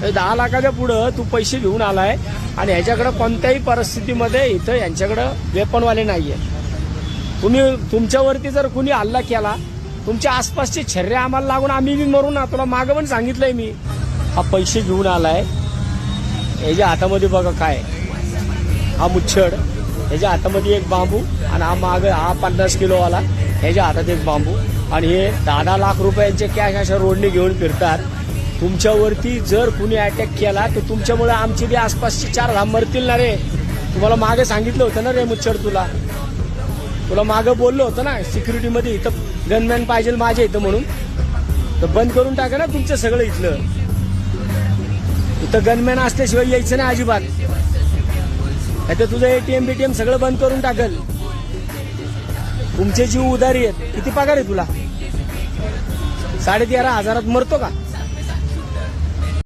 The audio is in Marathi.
10 लाखाच्या पुढं तू पैसे घेऊन आलाय आणि ह्याच्याकडे कोणत्याही परिस्थितीमध्ये इथं यांच्याकडे वेपनवाले नाहीये. तुम्ही तुमच्यावरती जर कुणी हल्ला केला, तुमच्या आसपासचे छर्रे आम्हाला लागून आम्ही बी मरू ना. तुला मागं पण सांगितलंय मी. हा पैसे घेऊन आलाय, ह्याच्या हातामध्ये बघा काय, हा मुच्छड, ह्याच्या हातामध्ये एक बांबू आणि हा माग हा 50 किलोवाला, ह्याच्या हातात एक बांबू आणि हे 10 लाख रुपयांचे कॅश अशा रोडने घेऊन फिरतात. तुमच्यावरती जर कुणी अटॅक केला तर तुमच्यामुळे आमची बी आसपासची 4 धाम मरतील ना रे. तुम्हाला मागे सांगितलं होतं ना रे मुच्छड, तुला मागं बोललो होतं ना सिक्युरिटीमध्ये इथं गनमॅन पाहिजे माझ्या इथं म्हणून. तर बंद करून टाका ना तुमचं सगळं इथलं. इथं गनमॅन असल्याशिवाय यायचं नाही अजिबात. आता तुझं ATM BTM सगळं बंद करून टाकल. तुमचे जीव उधारी आहेत. किती पगार आहे तुला? 13,500 मरतो का?